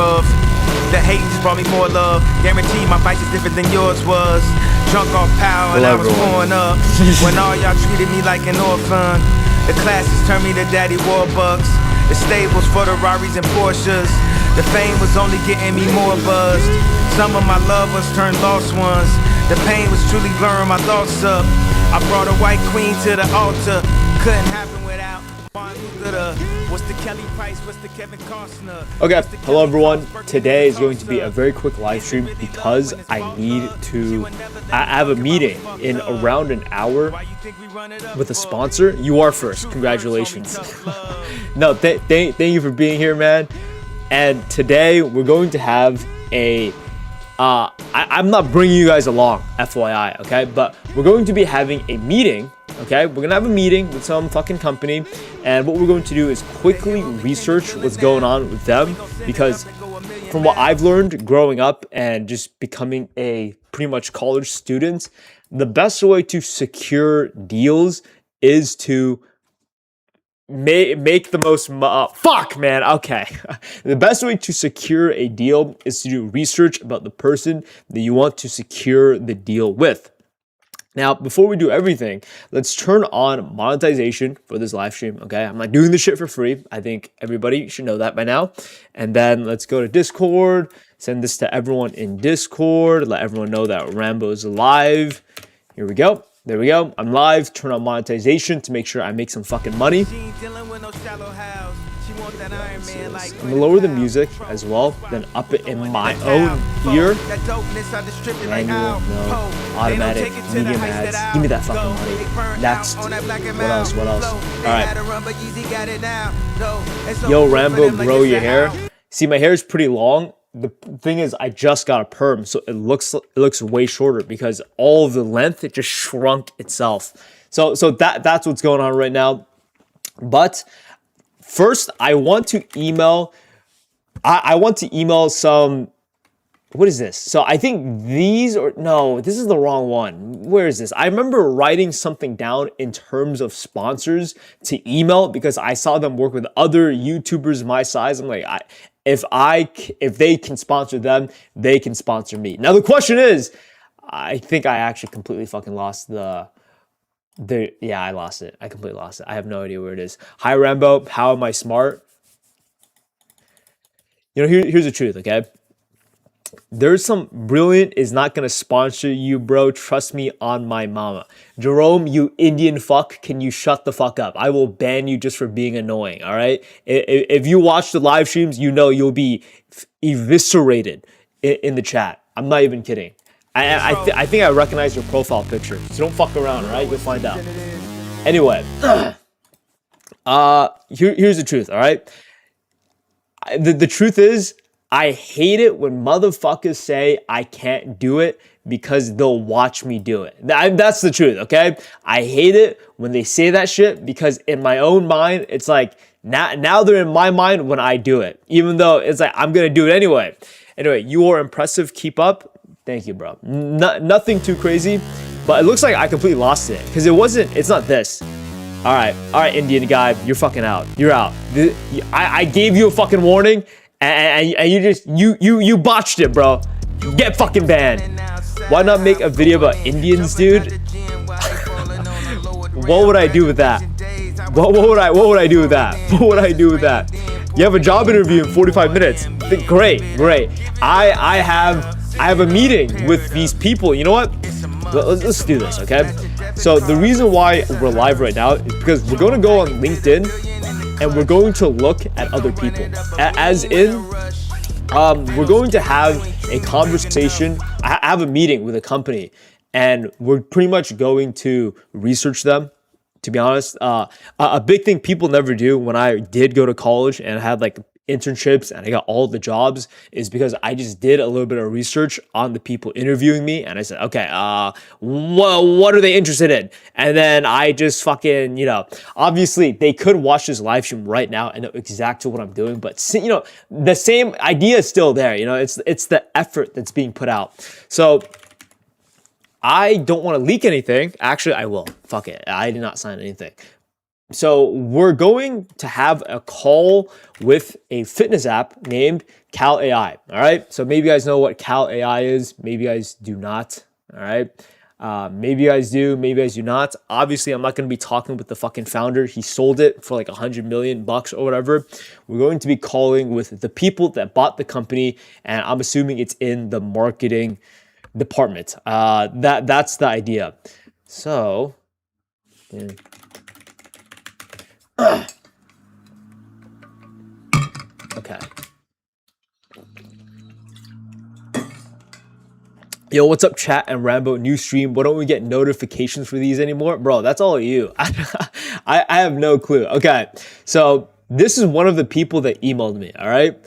of. The hate just brought me more love. Guaranteed my vice is different than yours was. Drunk off power and I was pouring up. When all y'all treated me like an orphan. The classes turned me to Daddy Warbucks. The stables for the Rarries and Porsches. The fame was only getting me more buzzed. Some of my loved ones turned lost ones. The pain was truly blurring my thoughts up. I brought a white queen to the altar. Couldn't happen without what's the Kelly Price, what's the Kevin Costner? Okay, hello everyone. Today is going to be a very quick live stream because I have a meeting in around an hour with a sponsor. You are first, congratulations. No, thank you for being here, man. And today we're going to have a I'm not bringing you guys along, FYI, okay? But we're going to be having a meeting, okay? We're gonna have a meeting with some fucking company, and what we're going to do is quickly research what's going on with them, because from what I've learned growing up and just becoming a pretty much college student, the best way to secure deals is to make the most fuck, man. Okay. The best way to secure a deal is to do research about the person that you want to secure the deal with. Now, before we do everything, let's turn on monetization for this live stream, okay? I'm not doing this shit for free. I think everybody should know that by now. And then let's go to Discord, send this to everyone in Discord, let everyone know that Rambo's live. Here we go. There we go. I'm live. Turn on monetization to make sure I make some fucking money. I'm gonna lower the music as well, then up it in my own ear. Manual, no, automatic, medium ads. Give me that fucking money. Next. What else? Alright. Yo, Rambo, grow your hair. See, my hair is pretty long. The thing is, I just got a perm, so it looks way shorter because all of the length, it just shrunk itself. So that's what's going on right now. But first, I want to email. I want to email some. What is this? So I think these or no, this is the wrong one. Where is this? I remember writing something down in terms of sponsors to email because I saw them work with other YouTubers my size. I'm like, if they can sponsor them, they can sponsor me. Now the question is, I think I actually completely fucking lost yeah, I lost it. I completely lost it. I have no idea where it is. Hi Rambo, how am I smart? You know, here's the truth, okay? There's some brilliant is not gonna sponsor you, bro. Trust me on my mama. Jerome, you Indian fuck, can you shut the fuck up? I will ban you just for being annoying, all right? If you watch the live streams, you know you'll be eviscerated in the chat. I'm not even kidding. I think I recognize your profile picture. So don't fuck around, all right? You'll find out. Anyway, here's the truth, all right? The truth is, I hate it when motherfuckers say I can't do it because they'll watch me do it. That's the truth, okay? I hate it when they say that shit because in my own mind, it's like, now they're in my mind when I do it. Even though it's like, I'm gonna do it anyway. Anyway, you are impressive, keep up. Thank you, bro. Nothing too crazy, but it looks like I completely lost it because it's not this. All right, Indian guy, you're fucking out. You're out. I gave you a fucking warning. And you botched it, bro. Get fucking banned. Why not make a video about Indians, dude? What would I do with that? What would I do with that? What would I do with that? You have a job interview in 45 minutes. Great. I have a meeting with these people. You know what? Let's do this, okay? So the reason why we're live right now is because we're going to go on LinkedIn and we're going to look at other people. As in, we're going to have a conversation. I have a meeting with a company, and we're pretty much going to research them. To be honest, a big thing people never do when I did go to college and I had like internships and I got all the jobs is because I just did a little bit of research on the people interviewing me, and I said, okay, what are they interested in? And then I just fucking, obviously they could watch this live stream right now and know exactly what I'm doing, but the same idea is still there. It's the effort that's being put out. So I don't want to leak anything. Actually, I will. Fuck it. I did not sign anything. So we're going to have a call with a fitness app named Cal AI. All right. So maybe you guys know what Cal AI is. Maybe you guys do not. All right. Maybe you guys do. Maybe you guys do not. Obviously, I'm not going to be talking with the fucking founder. He sold it for like $100 million or whatever. We're going to be calling with the people that bought the company, and I'm assuming it's in the marketing department. That's the idea. So. Yeah. Okay. Yo, what's up, chat and Rambo? New stream. Why don't we get notifications for these anymore? Bro, that's all you. I have no clue. Okay, so this is one of the people that emailed me, all right?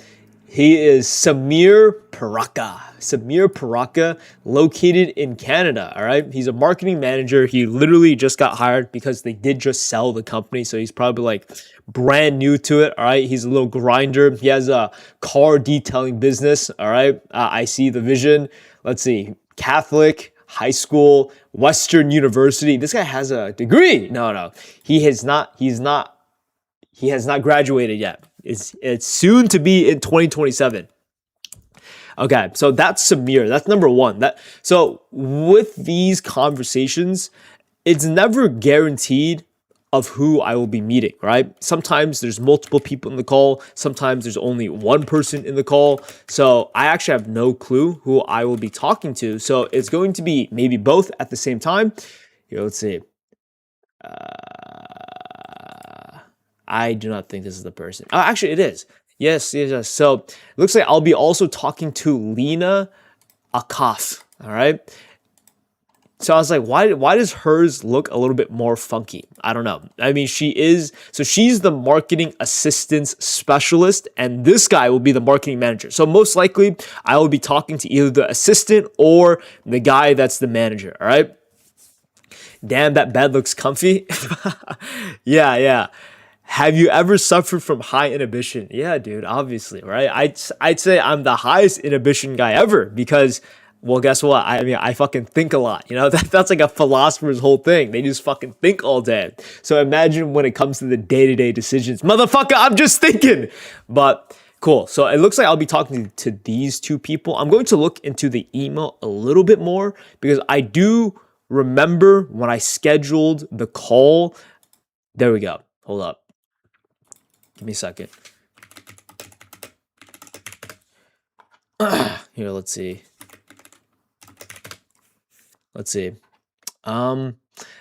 He is Samir Paraka. Samir Paraka, located in Canada, all right? He's a marketing manager. He literally just got hired because they did just sell the company, so he's probably like brand new to it, all right? He's a little grinder. He has a car detailing business, all right? I see the vision. Let's see, Catholic, high school, Western University. This guy has a degree. No, he has not graduated yet. It's soon to be in 2027. Okay, so that's Samir. That's number one. So with these conversations, it's never guaranteed of who I will be meeting, right? Sometimes there's multiple people in the call. Sometimes there's only one person in the call. So I actually have no clue who I will be talking to. So it's going to be maybe both at the same time. Here, let's see. I do not think this is the person. Oh, actually, it is. Yes. So it looks like I'll be also talking to Lena Akaf. All right. So I was like, why does hers look a little bit more funky? I don't know. I mean, she's the marketing assistance specialist, and this guy will be the marketing manager. So most likely, I will be talking to either the assistant or the guy that's the manager. All right. Damn, that bed looks comfy. Yeah. Have you ever suffered from high inhibition? Yeah, dude, obviously, right? I'd say I'm the highest inhibition guy ever because, well, guess what? I mean, I fucking think a lot, you know? That's like a philosopher's whole thing. They just fucking think all day. So imagine when it comes to the day-to-day decisions. Motherfucker, I'm just thinking. But cool. So it looks like I'll be talking to these two people. I'm going to look into the email a little bit more because I do remember when I scheduled the call. There we go. Hold up. Give me a second. Here, let's see.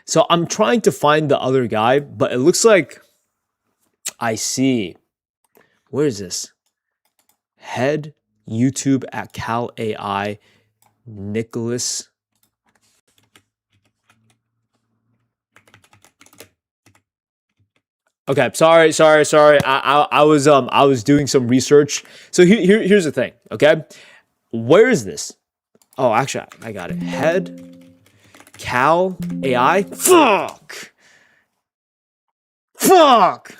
So I'm trying to find the other guy, but it looks like I see. Where is this? Head YouTube at Cal AI, Nicholas. Okay, sorry. I was doing some research. So here's the thing, okay? Where is this? Oh, actually, I got it. Head Cal AI. Fuck.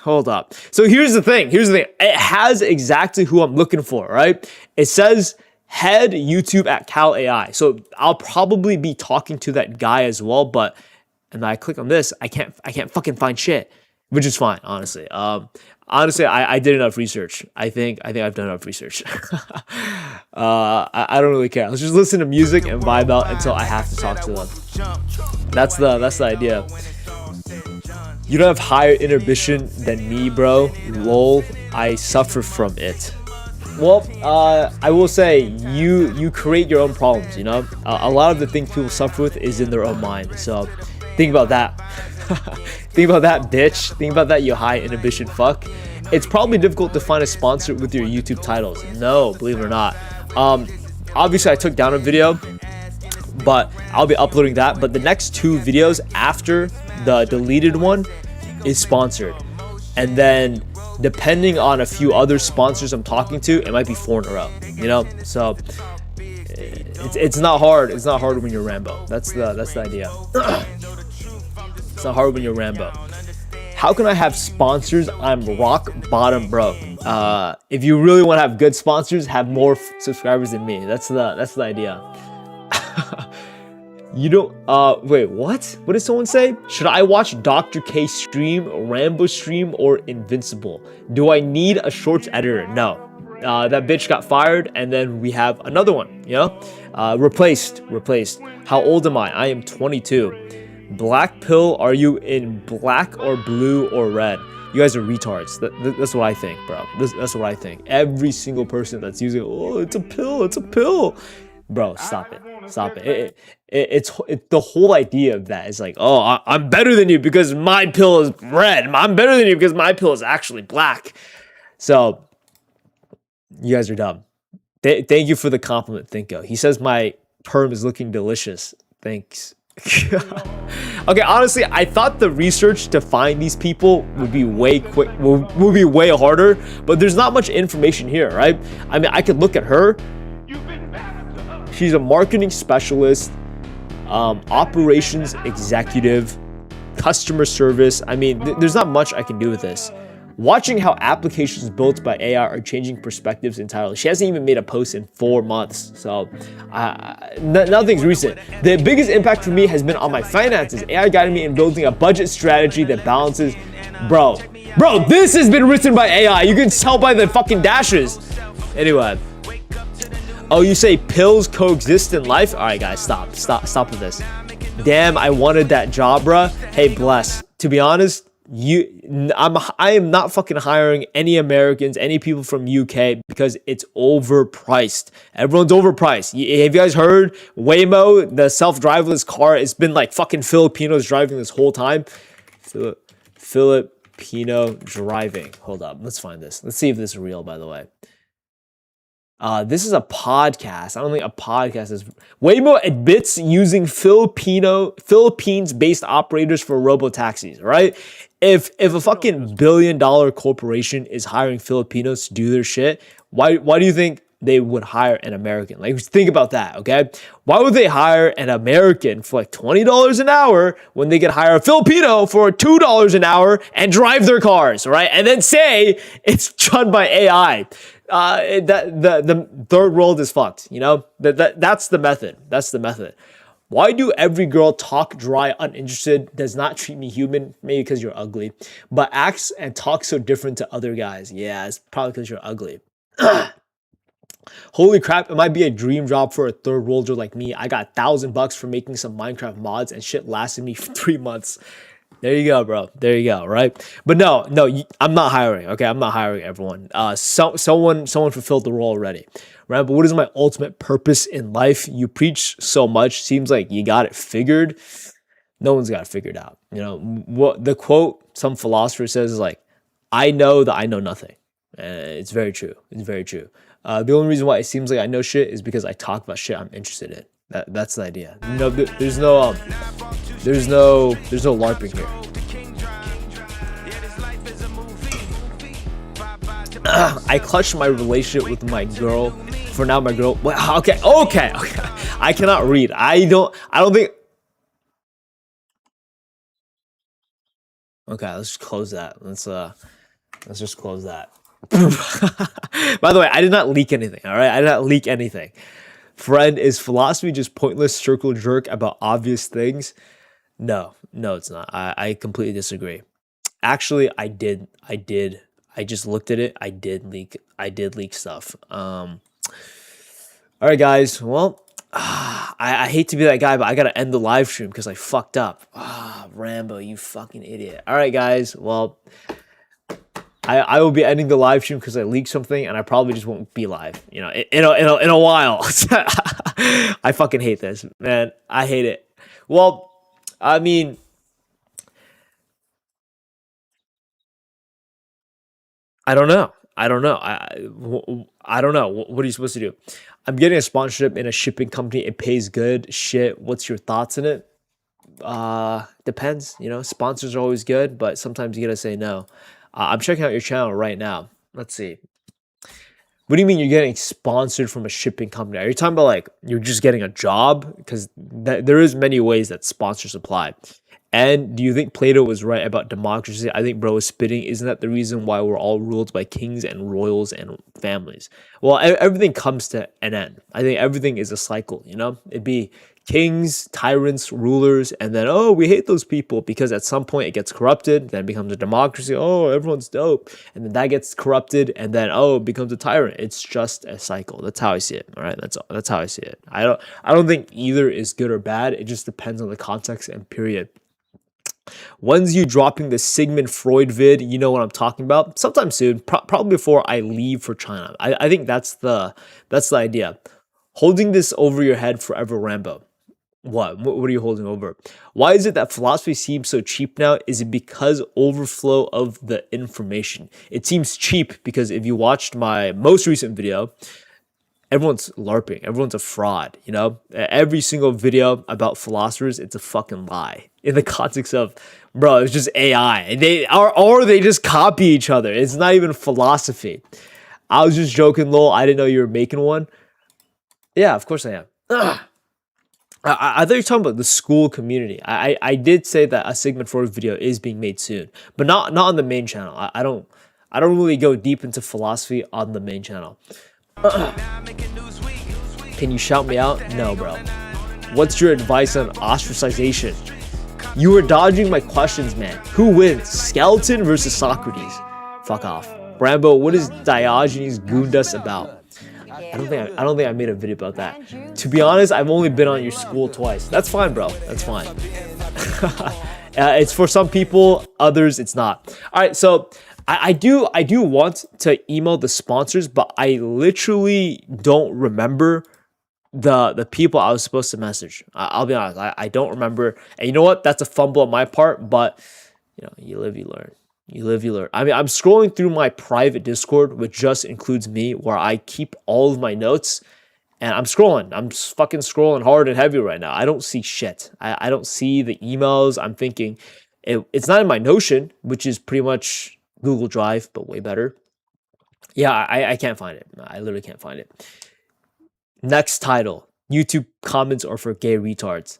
Hold up. So here's the thing. It has exactly who I'm looking for, right? It says head YouTube at Cal AI. So I'll probably be talking to that guy as well, but and I click on this, I can't fucking find shit. Which is fine, honestly. I did enough research. I think I've done enough research. I don't really care. Let's just listen to music and vibe out until I have to talk to them. That's the idea. You don't have higher inhibition than me, bro. Lol. I suffer from it. Well, I will say you create your own problems. You know, a lot of the things people suffer with is in their own mind. So think about that. Think about that, bitch. Think about that, you high inhibition fuck. It's probably difficult to find a sponsor with your YouTube titles. No, believe it or not. Obviously, I took down a video, but I'll be uploading that. But the next two videos after the deleted one is sponsored. And then depending on a few other sponsors I'm talking to, it might be 4 in a row, you know? So it's not hard. It's not hard when you're Rambo. That's the idea. It's not hard when you're Rambo. How can I have sponsors? I'm rock bottom broke. If you really want to have good sponsors, have more subscribers than me. That's the idea. You don't, wait, what? What did someone say? Should I watch Dr. K stream, Rambo stream, or Invincible? Do I need a shorts editor? No. That bitch got fired, and then we have another one, you know? Replaced. How old am I? I am 22. Black pill, are you in black or blue or red? You guys are retards. That's what I think, bro. That's what I think. Every single person that's using, oh, it's a pill. Bro, stop it. It's the whole idea of that is like, oh, I'm better than you because my pill is red. I'm better than you because my pill is actually black. So, you guys are dumb. Thank you for the compliment, Thinko. He says my perm is looking delicious. Thanks. Okay, honestly, I thought the research to find these people would be way would be way harder, but there's not much information here, right? I mean, I could look at her. She's a marketing specialist, operations executive, customer service. I mean, there's not much I can do with this. Watching how applications built by AI are changing perspectives entirely. She hasn't even made a post in 4 months, so nothing's recent. The biggest impact for me has been on my finances. AI guided me in building a budget strategy that balances. Bro, this has been written by AI. You can tell by the fucking dashes. Anyway. Oh, you say pills coexist in life? All right, guys, stop with this. Damn, I wanted that job, bruh. Hey, bless. To be honest, I am not fucking hiring any Americans, any people from UK because it's overpriced. Everyone's overpriced. Have you guys heard Waymo, the self-driverless car? It's been like fucking Filipinos driving this whole time. Filipino driving. Hold up, let's find this. Let's see if this is real, by the way. This is a podcast. I don't think a podcast is. Waymo admits using Philippines-based operators for robo-taxis, right? If a fucking billion-dollar corporation is hiring Filipinos to do their shit, why do you think they would hire an American? Like, think about that, okay? Why would they hire an American for like $20 an hour when they could hire a Filipino for $2 an hour and drive their cars, right? And then say it's done by AI. The third world is fucked, you know? That's the method. Why do every girl talk dry, uninterested, does not treat me human? Maybe because you're ugly, but acts and talks so different to other guys. Yeah, it's probably because you're ugly. Holy crap, it might be a dream job for a third worlder like me. I got $1,000 for making some Minecraft mods and shit lasted me for 3 months. There you go, bro. There you go, right? But no, I'm not hiring, okay? I'm not hiring everyone. Someone fulfilled the role already, right? But what is my ultimate purpose in life? You preach so much. Seems like you got it figured. No one's got it figured out. You know, what the quote some philosopher says is like, I know that I know nothing. It's very true. The only reason why it seems like I know shit is because I talk about shit I'm interested in. That's the idea. No, there's no LARPing here. I clutched my relationship with my girl. For now, my girl. Well, okay. I cannot read. I don't think. Okay, let's just close that. Let's just close that. By the way, I did not leak anything. All right, I did not leak anything. Friend, is philosophy just pointless circle jerk about obvious things? No, it's not. I completely disagree. Actually, I did. I just looked at it. I did leak stuff. All right, guys. Well, I hate to be that guy, but I gotta end the live stream because I fucked up. Rambo, you fucking idiot. All right, guys. Well, I will be ending the live stream because I leaked something, and I probably just won't be live. You know, in a while. I fucking hate this, man. I hate it. Well, I mean, I don't know. I don't know. I don't know. What are you supposed to do? I'm getting a sponsorship in a shipping company. It pays good. Shit. What's your thoughts on it? Depends. You know, sponsors are always good, but sometimes you gotta say no. I'm checking out your channel right now. Let's see. What do you mean you're getting sponsored from a shipping company? Are you talking about like you're just getting a job? Because there is many ways that sponsors apply. And do you think Plato was right about democracy? I think bro is spitting. Isn't that the reason why we're all ruled by kings and royals and families? Well, everything comes to an end. I think everything is a cycle, you know? It'd be kings, tyrants, rulers, and then, oh, we hate those people because at some point it gets corrupted, then it becomes a democracy. Oh, everyone's dope. And then that gets corrupted, and then, oh, it becomes a tyrant. It's just a cycle. That's how I see it. All right. That's how I see it. I don't think either is good or bad. It just depends on the context and period. When's you dropping the Sigmund Freud vid? You know what I'm talking about. Sometime soon, probably before I leave for China. I think that's the idea. Holding this over your head forever, Rambo. What are you holding over? Why is it that philosophy seems so cheap now? Is it because overflow of the information? It seems cheap because if you watched my most recent video, everyone's LARPing. Everyone's a fraud, you know? Every single video about philosophers, it's a fucking lie. In the context of, bro, it's just AI. Or they just copy each other. It's not even philosophy. I was just joking, lol. I didn't know you were making one. Yeah, of course I am. I thought you were talking about the school community. I did say that a Sigmund Freud video is being made soon, but not on the main channel. I don't really go deep into philosophy on the main channel. Can you shout me out? No, bro. What's your advice on ostracization? You were dodging my questions, man. Who wins? Skeleton versus Socrates? Fuck off. Rambo, what is Diogenes Goondas about? I don't think I made a video about that. To be honest, I've only been on your school twice. That's fine, bro. That's fine. It's for some people, others it's not. All right, so I do want to email the sponsors, but I literally don't remember the people I was supposed to message. I'll be honest, I don't remember. And you know what? That's a fumble on my part, but you know, you live, you learn. You live, you learn. I mean, I'm scrolling through my private Discord, which just includes me, where I keep all of my notes, and I'm scrolling. I'm fucking scrolling hard and heavy right now. I don't see shit. I don't see the emails. I'm thinking it's not in my Notion, which is pretty much Google Drive, but way better. Yeah, I can't find it. I literally can't find it. Next title, YouTube comments are for gay retards.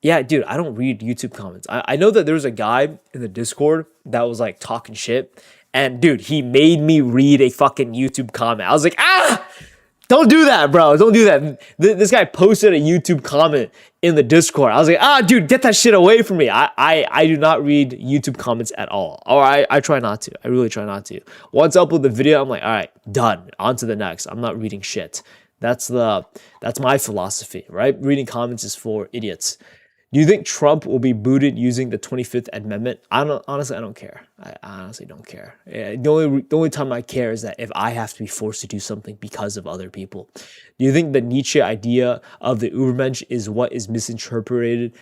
Yeah, dude, I don't read YouTube comments. I know that there's a guy in the Discord that was like talking shit. And dude, he made me read a fucking YouTube comment. I was like, don't do that, bro. Don't do that. This guy posted a YouTube comment in the Discord. I was like, dude, get that shit away from me. I do not read YouTube comments at all. Or I try not to. I really try not to. Once I upload the video, I'm like, all right, done. On to the next. I'm not reading shit. That's my philosophy, right? Reading comments is for idiots. Do you think Trump will be booted using the 25th Amendment? Honestly, I don't care. I honestly don't care. The only time I care is that if I have to be forced to do something because of other people. Do you think the Nietzsche idea of the Übermensch is what is misinterpreted?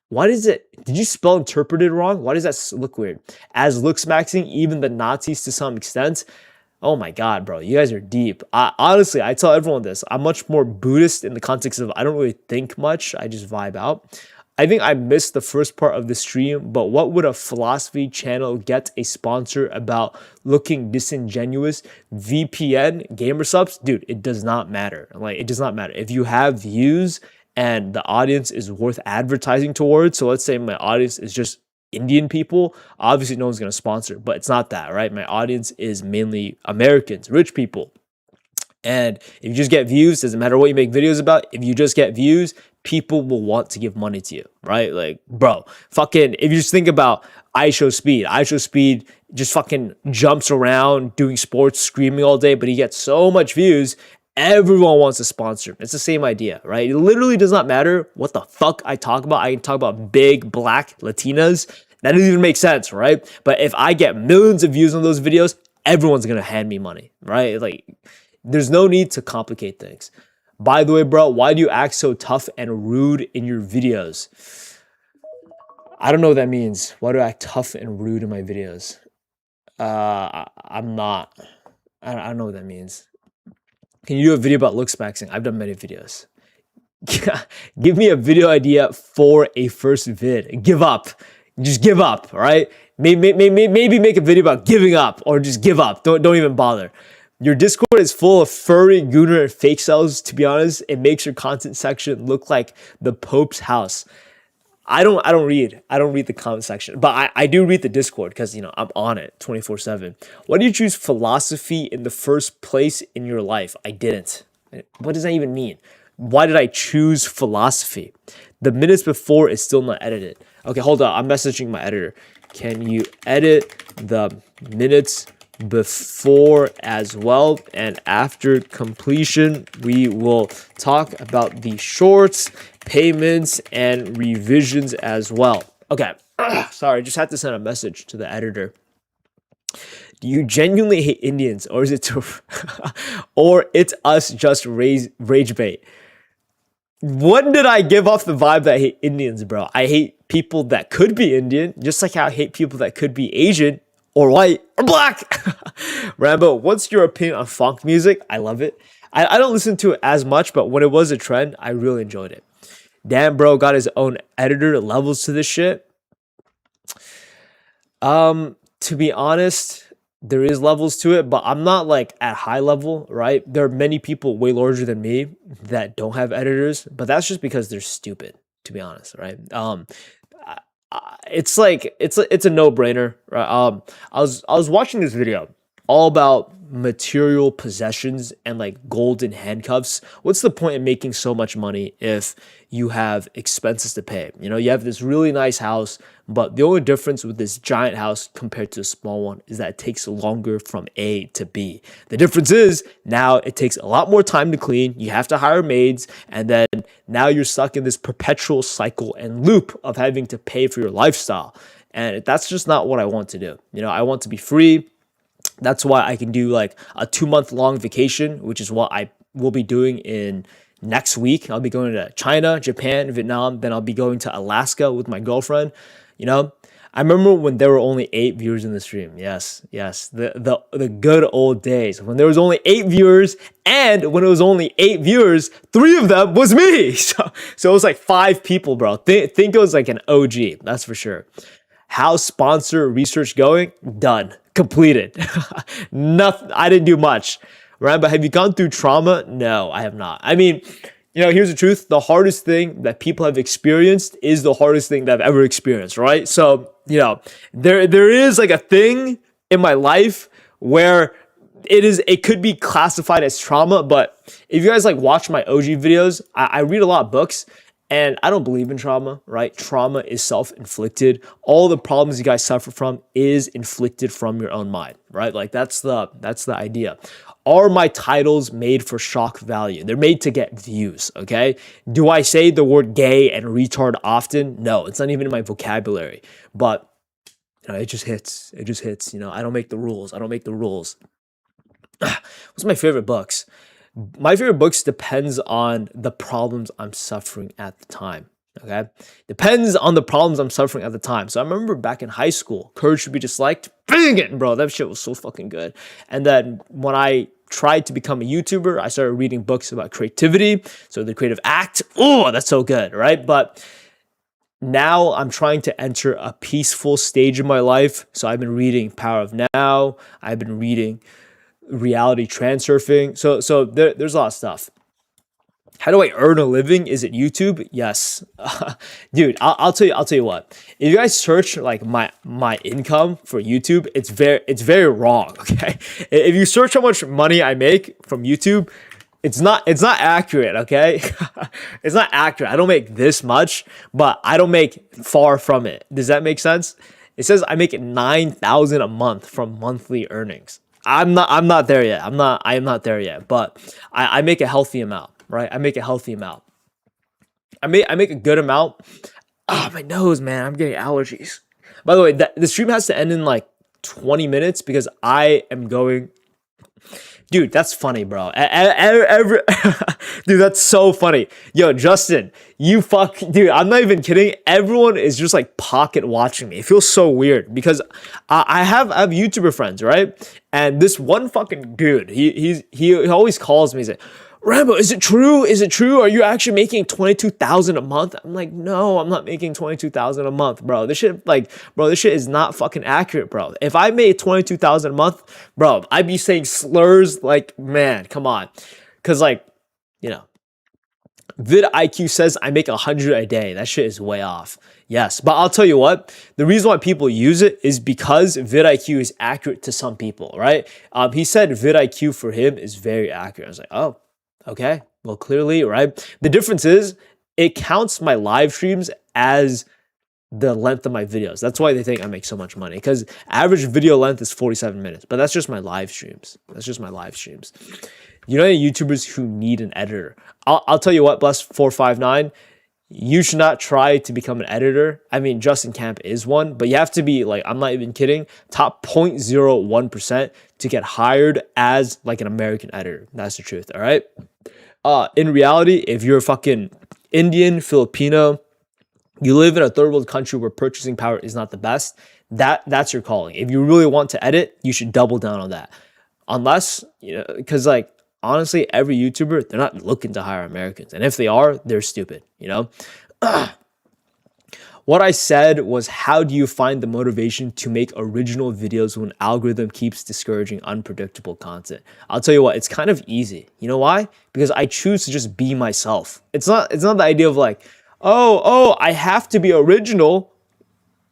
Why does it, did you spell interpreted wrong? Why does that look weird? As looks maxing, even the Nazis to some extent. Oh my God, bro, you guys are deep. Honestly, I tell everyone this. I'm much more Buddhist in the context of I don't really think much. I just vibe out. I think I missed the first part of the stream, but what would a philosophy channel get a sponsor about looking disingenuous? VPN, gamer subs? Dude, it does not matter. Like, it does not matter. If you have views and the audience is worth advertising towards, so let's say my audience is just Indian people, obviously no one's going to sponsor, but it's not that, right? My audience is mainly Americans, rich people. And if you just get views, doesn't matter what you make videos about, if you just get views, people will want to give money to you, right? Like, bro, fucking, if you just think about iShowSpeed just fucking jumps around doing sports, screaming all day, but he gets so much views, everyone wants to sponsor him. It's the same idea, right? It literally does not matter what the fuck I talk about. I can talk about big black Latinas. That doesn't even make sense, right? But if I get millions of views on those videos, everyone's going to hand me money, right? Like, there's no need to complicate things. By the way, bro, why do you act so tough and rude in your videos? I don't know what that means. Why do I act tough and rude in my videos? I'm not. I don't know what that means. Can you do a video about looks maxing? I've done many videos. Give me a video idea for a first vid. Give up. Just give up, all right? Maybe make a video about giving up or just give up. Don't even bother. Your Discord is full of furry, gooner, and fake cells. To be honest, it makes your content section look like the Pope's house. I don't read the comment section, but I do read the Discord because I'm on it 24/7. Why did you choose philosophy in the first place in your life? I didn't. What does that even mean? Why did I choose philosophy? The minutes before is still not edited. Okay, hold on. I'm messaging my editor. Can you edit the minutes before as well? And after completion, we will talk about the shorts, payments, and revisions as well. Okay. Sorry, I just had to send a message to the editor. Do you genuinely hate Indians, or is it too, or it's us just rage bait? When did I give off the vibe that I hate Indians, bro? I hate people that could be Indian, just like how I hate people that could be Asian or white or black. Rambo, what's your opinion on funk music? I love it. I don't listen to it as much, but when it was a trend, I really enjoyed it. Damn, bro, got his own editor levels to this shit. To be honest, there is levels to it, but I'm not like at high level, right? There are many people way larger than me that don't have editors, but that's just because they're stupid, to be honest, right? It's like it's a no-brainer, right? I was watching this video all about material possessions and like golden handcuffs. What's the point in making so much money if you have expenses to pay? You have this really nice house, but the only difference with this giant house compared to a small one is that it takes longer from A to B. The difference is now it takes a lot more time to clean. You have to hire maids, and then now you're stuck in this perpetual cycle and loop of having to pay for your lifestyle. And that's just not what I want to do. I want to be free. That's why I can do like a 2-month long vacation, which is what I will be doing in next week. I'll be going to China, Japan, Vietnam. Then I'll be going to Alaska with my girlfriend. I remember when there were only 8 viewers in the stream. Yes. The good old days when there was only 8 viewers, and when it was only 8 viewers, 3 of them was me. So it was like 5 people, bro. Think it was like an OG. That's for sure. How's sponsor research going? Done. Completed. Nothing. I didn't do much. Right? But have you gone through trauma? No, I have not. I mean, here's the truth. The hardest thing that people have experienced is the hardest thing that I've ever experienced, right? So, there is like a thing in my life where it could be classified as trauma, but if you guys like watch my OG videos, I read a lot of books. And I don't believe in trauma, right? Trauma is self-inflicted. All the problems you guys suffer from is inflicted from your own mind, right? Like that's the idea. Are my titles made for shock value? They're made to get views, okay? Do I say the word gay and retard often? No, it's not even in my vocabulary. But it just hits. It just hits. I don't make the rules. What's my favorite books? My favorite books depends on the problems I'm suffering at the time, okay? Depends on the problems I'm suffering at the time. So I remember back in high school, Courage Should Be Disliked, bang it, bro, that shit was so fucking good. And then when I tried to become a YouTuber, I started reading books about creativity, so The Creative Act, oh, that's so good, right? But now I'm trying to enter a peaceful stage in my life, so I've been reading Power of Now, I've been reading reality transurfing. So there's a lot of stuff. How do I earn a living? Is it YouTube? Yes. Dude, I'll tell you what. If you guys search like my income for YouTube, it's very wrong, okay? If you search how much money I make from YouTube, it's not accurate, okay? It's not accurate. I don't make this much, but I don't make far from it. Does that make sense? It says I make $9,000 a month from monthly earnings. I'm not there yet. I am not there yet, but I make a healthy amount, right? I make a healthy amount. I make a good amount. Oh, my nose, man. I'm getting allergies. By the way, the stream has to end in like 20 minutes because I am going. Dude, that's funny, bro. Dude, that's so funny. Yo, Justin, dude, I'm not even kidding. Everyone is just like pocket watching me. It feels so weird because I have YouTuber friends, right? And this one fucking dude, he always calls me. He's like, Rambo, is it true? Is it true? Are you actually making $22,000 a month? I'm like, no, I'm not making $22,000 a month, bro. This shit is not fucking accurate, bro. If I made $22,000 a month, bro, I'd be saying slurs like, man, come on. Cause like, vidIQ says I make 100 a day. That shit is way off. Yes, but I'll tell you what, the reason why people use it is because vidIQ is accurate to some people, right? He said vidIQ for him is very accurate. I was like, oh, okay, well, clearly, right? The difference is it counts my live streams as the length of my videos. That's why they think I make so much money, because average video length is 47 minutes, but that's just my live streams. That's just my live streams. You know, YouTubers who need an editor. I'll tell you what, Bless459, you should not try to become an editor. I mean, Justin Camp is one, but you have to be, like, I'm not even kidding, top 0.01% to get hired as like an American editor. That's the truth, all right? In reality, if you're a fucking Indian, Filipino, you live in a third world country where purchasing power is not the best, that's your calling. If you really want to edit, you should double down on that. Unless, you know, because like, honestly, every YouTuber, they're not looking to hire Americans. And if they are, they're stupid, you know? What I said was, how do you find the motivation to make original videos when algorithm keeps discouraging unpredictable content? I'll tell you what, it's kind of easy. You know why? Because I choose to just be myself. It's not the idea of like, oh, I have to be original.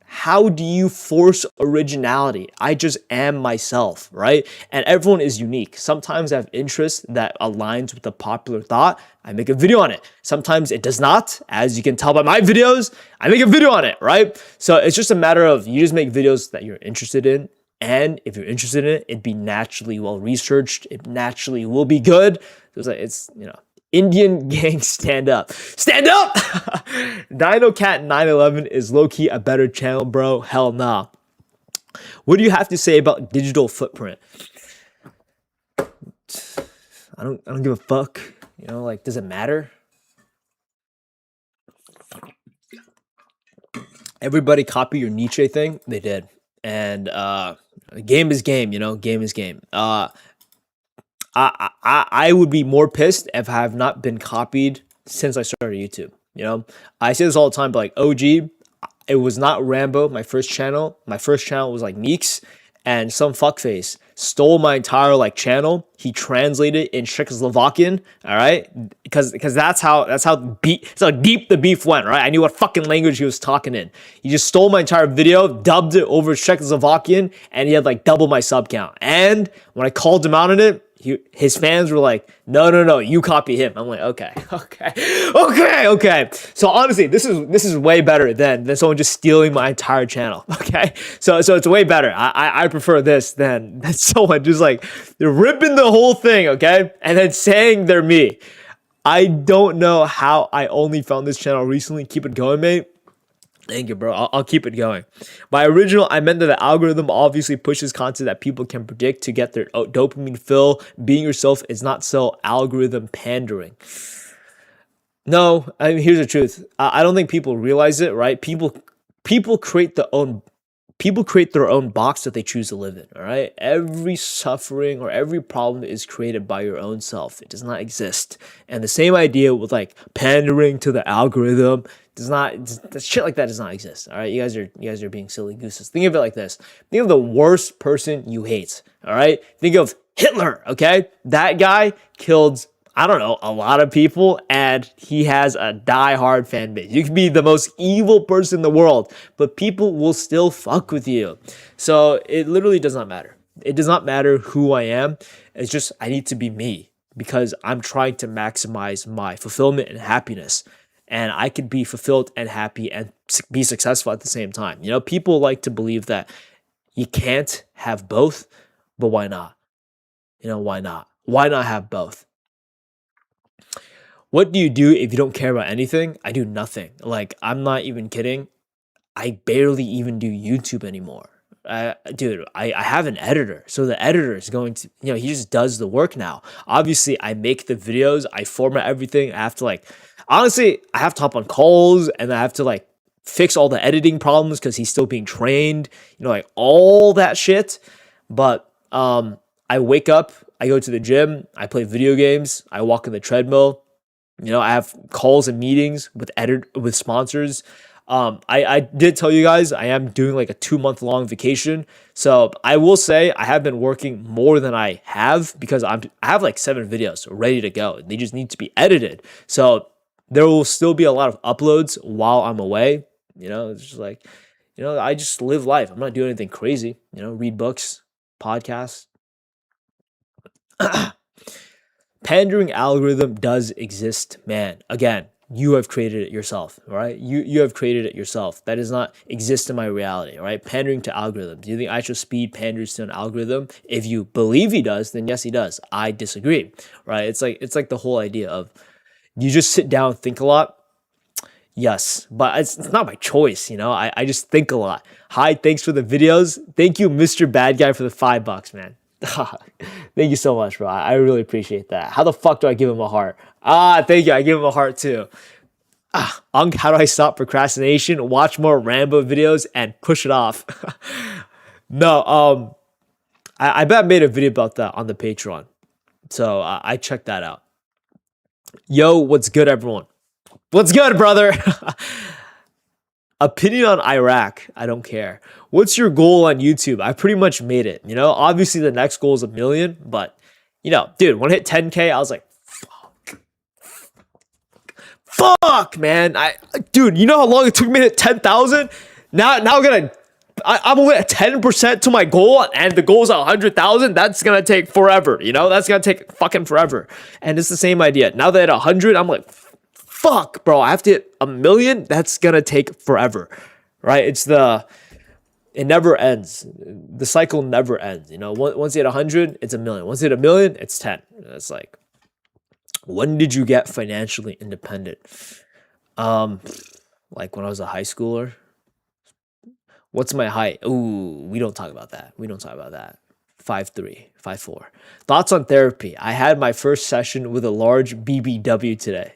How do you force originality? I just am myself, right? And everyone is unique. Sometimes I have interests that aligns with the popular thought. I make a video on it. Sometimes it does not. As you can tell by my videos, I make a video on it, right? So it's just a matter of you just make videos that you're interested in. And if you're interested in it, it'd be naturally well-researched. It naturally will be good. It's, you know, Indian gang, stand up. Stand up! DinoCat911 is low-key a better channel, bro. Hell nah. What do you have to say about digital footprint? I don't give a fuck. You know, like, does it matter? Everybody copy your Nietzsche thing. They did. And game is game, you know? Game is game. I would be more pissed if I have not been copied since I started YouTube. You know, I say this all the time, but like OG, it was not Rambo, my first channel. My first channel was like Meeks, and some fuckface stole my entire like channel. He translated in Czechoslovakian, all right, because that's how deep the beef went, right? I knew what fucking language he was talking in. He just stole my entire video, dubbed it over Czechoslovakian, and he had like double my sub count. And when I called him out on it, his fans were like, no, you copy him. I'm like, okay. So honestly, this is way better than someone just stealing my entire channel. Okay, so it's way better. I prefer this than someone just like they're ripping the whole thing, okay, and then saying they're me. I don't know how I only found this channel recently. Keep it going, mate. Thank you, bro. I'll keep it going. By original, I meant that the algorithm obviously pushes content that people can predict to get their dopamine fill. Being yourself is not so algorithm pandering. No, I mean, here's the truth. I don't think people realize it, right? People create their own box that they choose to live in, all right? Every suffering or every problem is created by your own self. It does not exist. And the same idea with like pandering to the algorithm shit like that does not exist. All right, you guys are being silly gooses. Think of it like this. Think of the worst person you hate. All right, think of Hitler. Okay, that guy killed, I don't know, a lot of people, and he has a die-hard fan base. You can be the most evil person in the world, but people will still fuck with you. So it literally does not matter. It does not matter who I am. It's just I need to be me because I'm trying to maximize my fulfillment and happiness. And I could be fulfilled and happy and be successful at the same time. You know, people like to believe that you can't have both, but why not? You know, why not? Why not have both? What do you do if you don't care about anything? I do nothing. Like, I'm not even kidding. I barely even do YouTube anymore. Dude, I have an editor. So the editor is going to, you know, he just does the work now. Obviously, I make the videos. I format everything. I have to like, honestly, I have to hop on calls and I have to like fix all the editing problems because he's still being trained, you know, like all that shit. But I wake up, I go to the gym, I play video games, I walk on the treadmill. You know, I have calls and meetings with sponsors. I did tell you guys I am doing like a 2-month-long vacation. So I will say I have been working more than I have because I have like 7 videos ready to go. They just need to be edited. So There will still be a lot of uploads while I'm away. It's just like, I just live life. I'm not doing anything crazy. Read books, podcasts. Pandering algorithm does exist, man. Again, you have created it yourself, right? You have created it yourself. That does not exist in my reality, right? Pandering to algorithms. Do you think IShowSpeed panders to an algorithm? If you believe he does, then yes, he does. I disagree, right? It's like the whole idea of you just sit down and think a lot. Yes, but it's not my choice, I just think a lot. Hi, thanks for the videos. Thank you, Mr. Bad Guy, for the $5, man. Thank you so much, bro. I really appreciate that. How the fuck do I give him a heart? Thank you. I give him a heart too. How do I stop procrastination? Watch more Rambo videos and push it off. No, I bet I made a video about that on the Patreon. So I checked that out. Yo, what's good, everyone? What's good, brother? Opinion on Iraq, I don't care. What's your goal on YouTube? I pretty much made it. Obviously the next goal is 1 million, but dude, when I hit 10K, I was like, fuck, man. Dude, you know how long it took me to hit 10,000? Now I'm only at 10% to my goal, and the goal is 100,000. That's gonna take forever. That's gonna take fucking forever. And it's the same idea. Now that at 100, I'm like, fuck, bro, I have to hit 1 million. That's gonna take forever, right? It never ends. The cycle never ends. Once you hit 100, it's 1 million. Once you hit 1 million, it's 10. It's like, when did you get financially independent? Like when I was a high schooler. What's my height? Ooh, we don't talk about that. 5'3", 5'4". Thoughts on therapy? I had my first session with a large BBW today.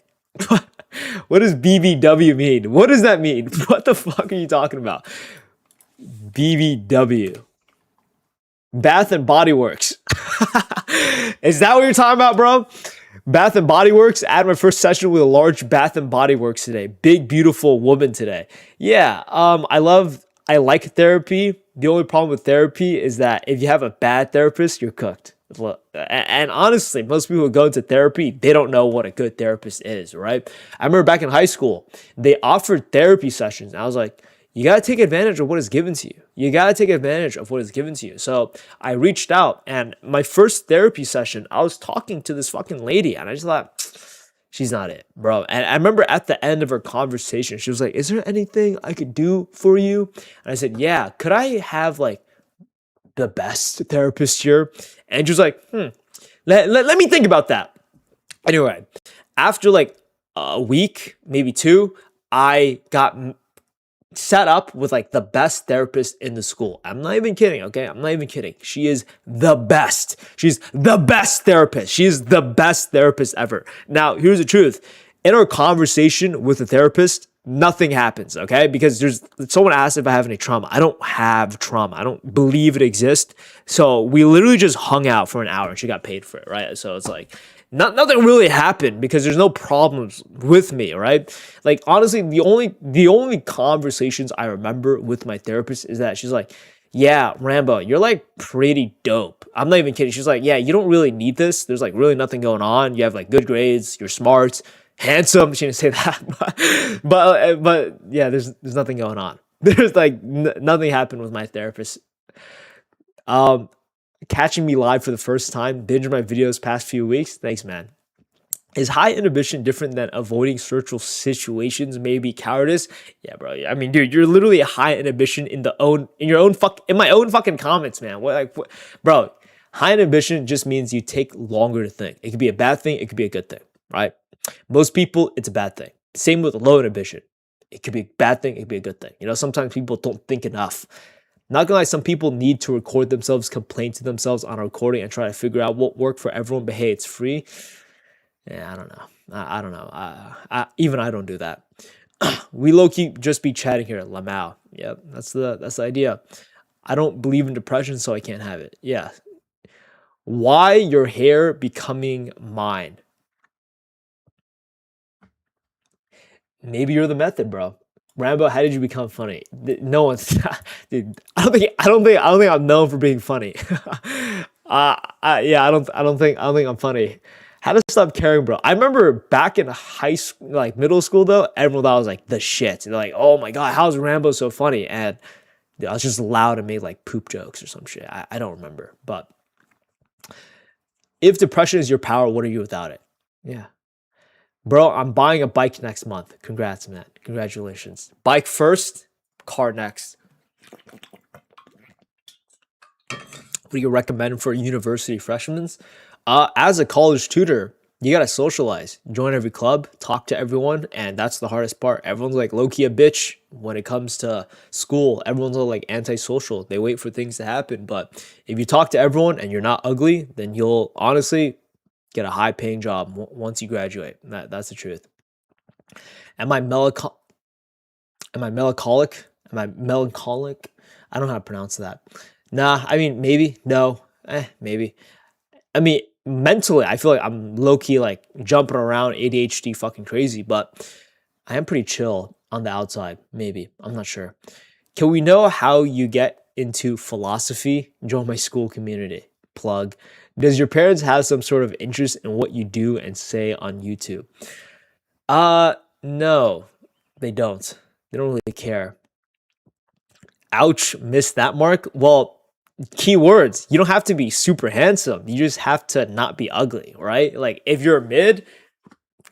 What does BBW mean? What does that mean? What the fuck are you talking about? BBW. Bath and Body Works. Is that what you're talking about, bro? Bath and Body Works. I had my first session with a large Bath and Body Works today. Big, beautiful woman today. Yeah, I like therapy. The only problem with therapy is that if you have a bad therapist, you're cooked. And honestly, most people who go into therapy, they don't know what a good therapist is, right? I remember back in high school, they offered therapy sessions. And I was like, you got to take advantage of what is given to you. So I reached out, and my first therapy session, I was talking to this fucking lady, and I just thought, she's not it, bro. And I remember at the end of her conversation, she was like, is there anything I could do for you? And I said, yeah, could I have like the best therapist here? And she was like, let me think about that. Anyway, after like a week, maybe 2, I got set up with like the best therapist in the school. I'm not even kidding, okay? I'm not even kidding. She is the best. She's the best therapist. She is the best therapist ever. Now, here's the truth. In our conversation with the therapist, nothing happens, okay? Because someone asked if I have any trauma. I don't have trauma. I don't believe it exists. So we literally just hung out for an hour, and she got paid for it, right? So it's like, nothing really happened because there's no problems with me, right? Like, honestly, the only conversations I remember with my therapist is that she's like, yeah, Rambo, you're like pretty dope. I'm not even kidding. She's like, yeah, you don't really need this. There's like really nothing going on. You have like good grades. You're smart, handsome. She didn't say that, but yeah, there's nothing going on. There's like nothing happened with my therapist. Catching me live for the first time, binge my videos past few weeks. Thanks, man. Is high inhibition different than avoiding social situations? Maybe cowardice? Yeah, bro. I mean, dude, you're literally a high inhibition in my own fucking comments, man. Bro? High inhibition just means you take longer to think. It could be a bad thing. It could be a good thing, right? Most people, it's a bad thing. Same with low inhibition. It could be a bad thing. It could be a good thing. Sometimes people don't think enough. Not gonna lie, some people need to record themselves, complain to themselves on a recording, and try to figure out what worked for everyone. But hey, it's free. Yeah, I don't know. I don't know. Even I don't do that. We low-key just be chatting here. Lamau. Yep, that's the idea. I don't believe in depression, so I can't have it. Yeah. Why your hair becoming mine? Maybe you're the method, bro. Rambo, how did you become funny? No one's, dude. I don't think I'm known for being funny. I don't think I'm funny. How to stop caring, bro. I remember back in high school, like middle school, though, everyone thought I was like the shit. And they're like, oh my God, how's Rambo so funny? And I was just loud and made like poop jokes or some shit. I don't remember. But if depression is your power, what are you without it? Yeah. Bro, I'm buying a bike next month. Congrats, man. Congratulations. Bike first, car next. What do you recommend for university freshmen? As a college tutor, you gotta socialize, join every club, talk to everyone, and that's the hardest part. Everyone's like low-key a bitch when it comes to school. Everyone's all like antisocial. They wait for things to happen. But if you talk to everyone and you're not ugly, then you'll honestly get a high-paying job once you graduate. That's the truth. Am I melancholic? Am I melancholic? I don't know how to pronounce that. Nah, I mean, maybe. No. Maybe. I mean, mentally, I feel like I'm low-key like jumping around, ADHD fucking crazy, but I am pretty chill on the outside. Maybe. I'm not sure. Can we know how you get into philosophy? Join my school community. Plug. Does your parents have some sort of interest in what you do and say on YouTube? No, they don't. They don't really care. Ouch, missed that mark. Well, keywords. You don't have to be super handsome. You just have to not be ugly, right? Like if you're mid,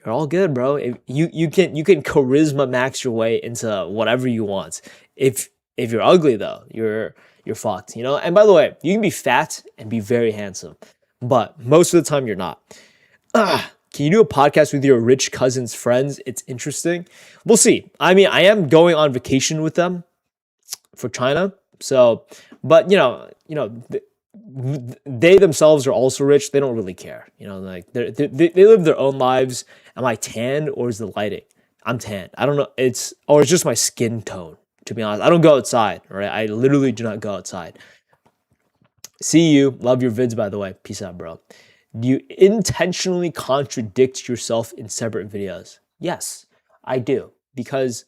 you're all good, bro. If you can charisma max your way into whatever you want. If you're ugly though, you're fucked, you know? And by the way, you can be fat and be very handsome, but most of the time you're not. Can you do a podcast with your rich cousin's friends? It's interesting. We'll see. I mean, I am going on vacation with them for China. So, but they themselves are also rich. They don't really care. You know, like they live their own lives. Am I tanned or is the lighting? I'm tanned. I don't know. It's just my skin tone, to be honest. I don't go outside, right? I literally do not go outside. See you. Love your vids, by the way. Peace out, bro. Do you intentionally contradict yourself in separate videos? Yes, I do. Because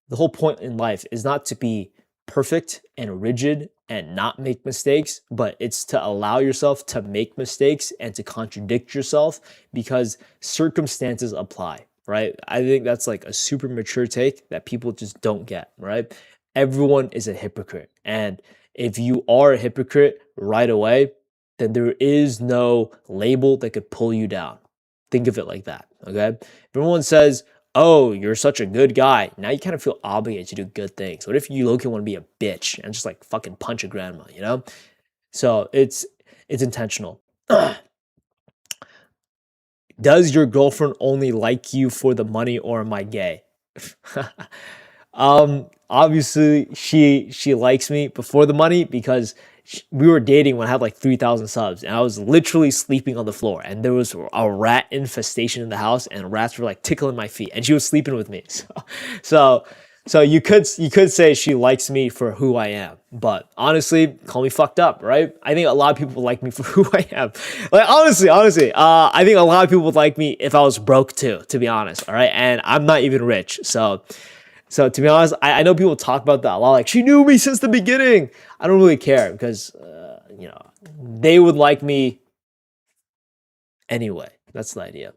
the whole point in life is not to be perfect and rigid and not make mistakes, but it's to allow yourself to make mistakes and to contradict yourself because circumstances apply, right? I think that's like a super mature take that people just don't get, right? Everyone is a hypocrite. And if you are a hypocrite right away, then there is no label that could pull you down. Think of it like that, okay? If everyone says, oh, you're such a good guy, now you kind of feel obligated to do good things. What if you low-key want to be a bitch and just like fucking punch a grandma, you know? So it's intentional. Does your girlfriend only like you for the money or am I gay? Obviously she likes me before the money because we were dating when I had like 3,000 subs and I was literally sleeping on the floor and there was a rat infestation in the house and rats were like tickling my feet and she was sleeping with me. So you could say she likes me for who I am, but honestly, call me fucked up, right? I think a lot of people like me for who I am. Like honestly, I think a lot of people would like me if I was broke too, to be honest. All right. And I'm not even rich. So to be honest, I know people talk about that a lot. Like, she knew me since the beginning. I don't really care because, they would like me anyway. That's the idea.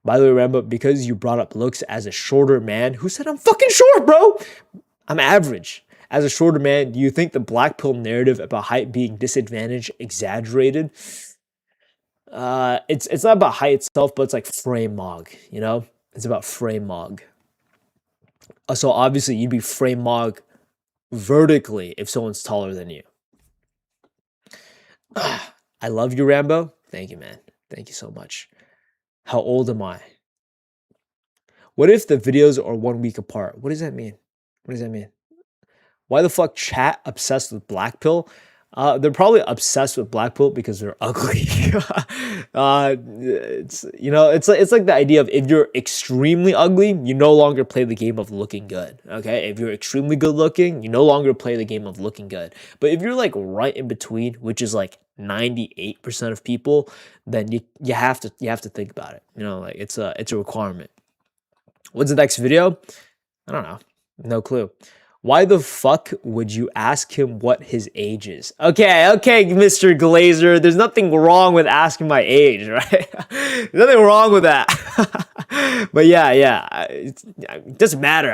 By the way, Rambo, because you brought up looks as a shorter man, who said I'm fucking short, bro? I'm average. As a shorter man, do you think the black pill narrative about height being disadvantaged exaggerated? It's not about height itself, but it's like frame mog, you know? It's about frame mog. So obviously you'd be frame mog vertically if someone's taller than you. I love you, Rambo. Thank you, man. Thank you so much. How old am I? What if the videos are 1 week apart? What does that mean? Why the fuck chat obsessed with black pill? They're probably obsessed with black pill because they're ugly. It's like the idea of if you're extremely ugly, you no longer play the game of looking good. Okay, if you're extremely good looking, you no longer play the game of looking good. But if you're like right in between, which is like 98% of people, then you have to think about it. You know, like it's a requirement. What's the next video? I don't know. No clue. Why the fuck would you ask him what his age is? Okay, Mr. Glazer. There's nothing wrong with asking my age, right? There's nothing wrong with that. But yeah, it doesn't matter.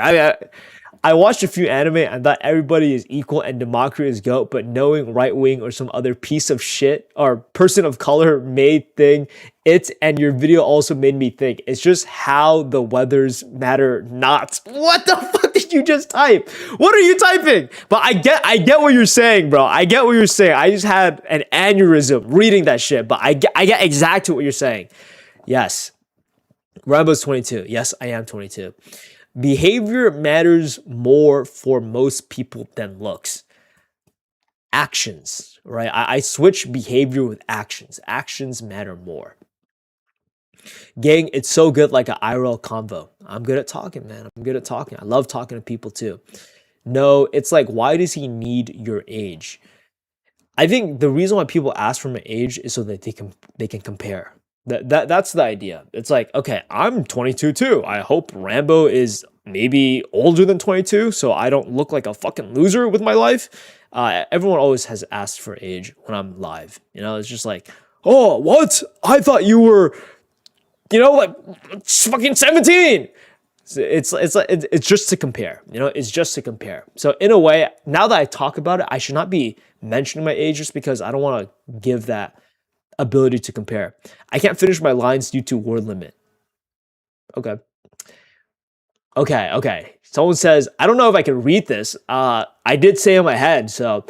I watched a few anime and thought everybody is equal and democracy is GOAT, but knowing right wing or some other piece of shit or person of color made thing, and your video also made me think. It's just how the weathers matter not. What the fuck did you just type? What are you typing? But I get what you're saying, bro. I get what you're saying. I just had an aneurysm reading that shit, but I get exactly what you're saying. Yes. Rambo's 22. Yes, I am 22. Behavior matters more for most people than looks. Actions, right? I switch behavior with actions. Actions matter more. Gang, it's so good like an IRL convo. I'm good at talking, man. I'm good at talking. I love talking to people too. No, it's like, why does he need your age? I think the reason why people ask for my age is so that they can compare. That's the idea. It's like, okay, I'm 22 too. I hope Rambo is maybe older than 22 so I don't look like a fucking loser with my life. Everyone always has asked for age when I'm live. It's just like, oh, what? I thought you were, like fucking 17. It's just to compare. It's just to compare. So in a way, now that I talk about it, I should not be mentioning my age just because I don't want to give that ability to compare. I can't finish my lines due to word limit. Okay. Someone says, I don't know if I can read this. I did say in my head. So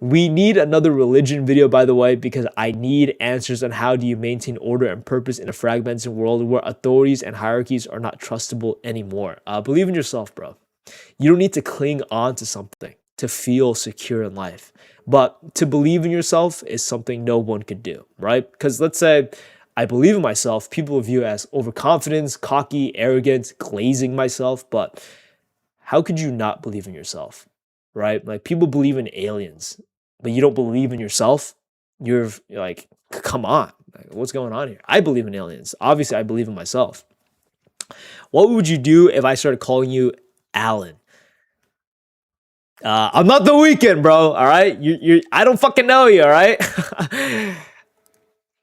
we need another religion video, by the way, because I need answers on how do you maintain order and purpose in a fragmented world where authorities and hierarchies are not trustable anymore. Believe in yourself, bro. You don't need to cling on to something to feel secure in life. But to believe in yourself is something no one could do, right? Because let's say I believe in myself, people view it as overconfidence, cocky, arrogant, glazing myself. But how could you not believe in yourself, right? Like people believe in aliens, but you don't believe in yourself. You're like, come on, like, what's going on here? I believe in aliens. Obviously, I believe in myself. What would you do if I started calling you Alan? I'm not The Weeknd, bro. All right, I don't fucking know you. All right.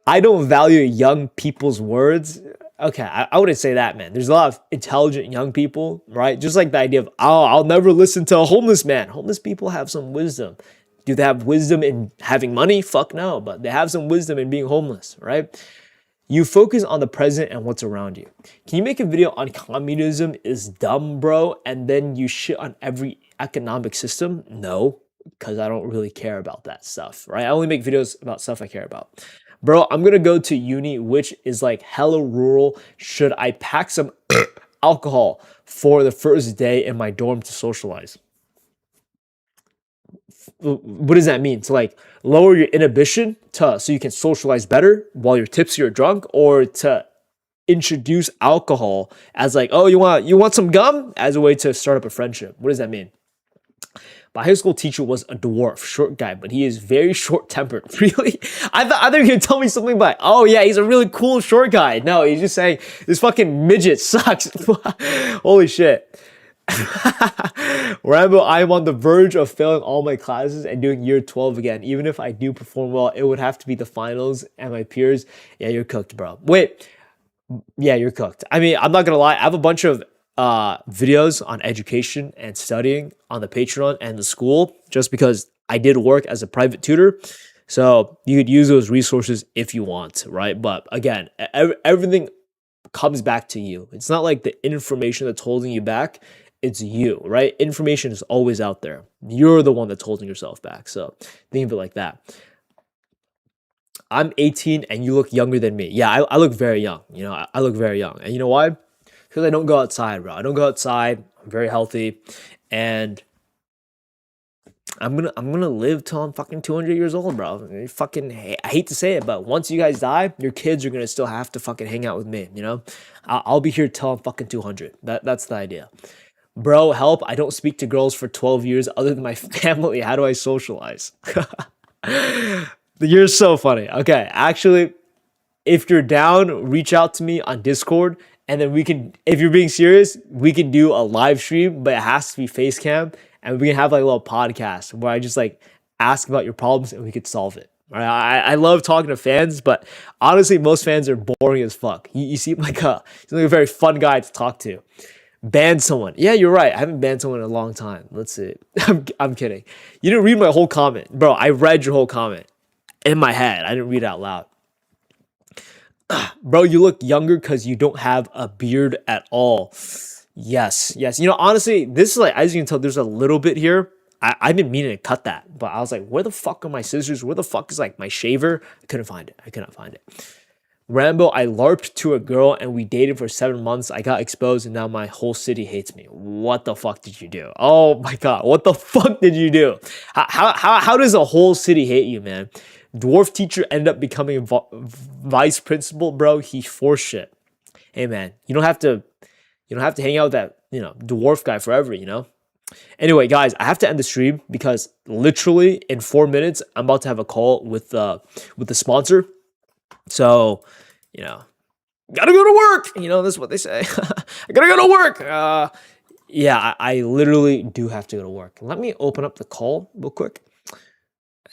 I don't value young people's words. Okay, I wouldn't say that, man. There's a lot of intelligent young people, right? Just like the idea of, oh, I'll never listen to a homeless man. Homeless people have some wisdom. Do they have wisdom in having money? Fuck no, but they have some wisdom in being homeless, right? You focus on the present and what's around you. Can you make a video on communism is dumb, bro, and then you shit on every economic system? No, because I don't really care about that stuff, right? I only make videos about stuff I care about. Bro, I'm gonna go to uni, which is like hella rural. Should I pack some alcohol for the first day in my dorm to socialize? What does that mean? To like lower your inhibition so you can socialize better while you're tipsy or drunk, or to introduce alcohol as like, oh, you want some gum, as a way to start up a friendship? What does that mean? My high school teacher was a dwarf, short guy, but he is very short-tempered. Really? I thought you were gonna tell me something about, oh yeah, he's a really cool short guy. No, he's just saying this fucking midget sucks. Holy shit. Rambo, I am on the verge of failing all my classes and doing year 12 again. Even if I do perform well, it would have to be the finals and my peers. Yeah, you're cooked, bro. Wait. Yeah, you're cooked. I mean, I'm not gonna lie. I have a bunch of videos on education and studying on the Patreon and the school, just because I did work as a private tutor. So you could use those resources if you want, right? But again, everything comes back to you. It's not like the information that's holding you back. It's you, right? Information is always out there. You're the one that's holding yourself back. So think of it like that. I'm 18 and you look younger than me. Yeah, I look very young. I look very young. And you know why? Because I don't go outside, bro. I don't go outside. I'm very healthy. And I'm gonna live till I'm fucking 200 years old, bro. I hate to say it, but once you guys die, your kids are gonna still have to fucking hang out with me, I'll be here till I'm fucking 200. That's the idea. Bro, help. I don't speak to girls for 12 years other than my family. How do I socialize? You're so funny. Okay, actually, if you're down, reach out to me on Discord And then we can, if you're being serious, we can do a live stream, but it has to be face cam. And we can have like a little podcast where I just like ask about your problems and we could solve it. All right? I love talking to fans, but honestly, most fans are boring as fuck. You seem like a very fun guy to talk to. Ban someone. Yeah, you're right. I haven't banned someone in a long time. Let's see. I'm kidding. You didn't read my whole comment. Bro, I read your whole comment in my head. I didn't read it out loud. Bro, you look younger because you don't have a beard at all. Yes. You know, honestly, this is like, as you can tell, there's a little bit here. I've been meaning to cut that, but I was like, where the fuck are my scissors? Where the fuck is like my shaver? I couldn't find it. I could not find it. Rambo, I LARPed to a girl and we dated for 7 months. I got exposed and now my whole city hates me. What the fuck did you do? Oh my God. What the fuck did you do? How does a whole city hate you, man? Dwarf teacher ended up becoming vice principal, bro. He forced shit. Hey man, you don't have to hang out with that, you know, dwarf guy forever, you know? Anyway, guys, I have to end the stream because literally in 4 minutes, I'm about to have a call with the sponsor. So, you know, gotta go to work. You know, that's what they say. I gotta go to work. Yeah, I literally do have to go to work. Let me open up the call real quick.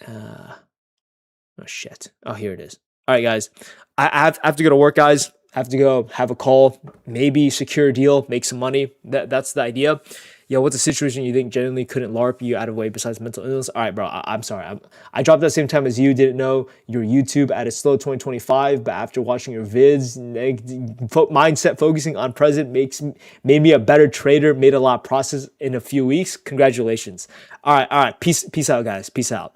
Oh, shit. Oh, here it is. All right, guys. I have to go to work, guys. I have to go have a call, maybe secure a deal, make some money. That's the idea. Yo, what's the situation you think genuinely couldn't LARP you out of way besides mental illness? All right, bro, I'm sorry. I dropped at the same time as you. Didn't know your YouTube at a slow 2025, but after watching your vids, mindset focusing on present made me a better trader, made a lot of process in a few weeks. Congratulations. All right. Peace out, guys. Peace out.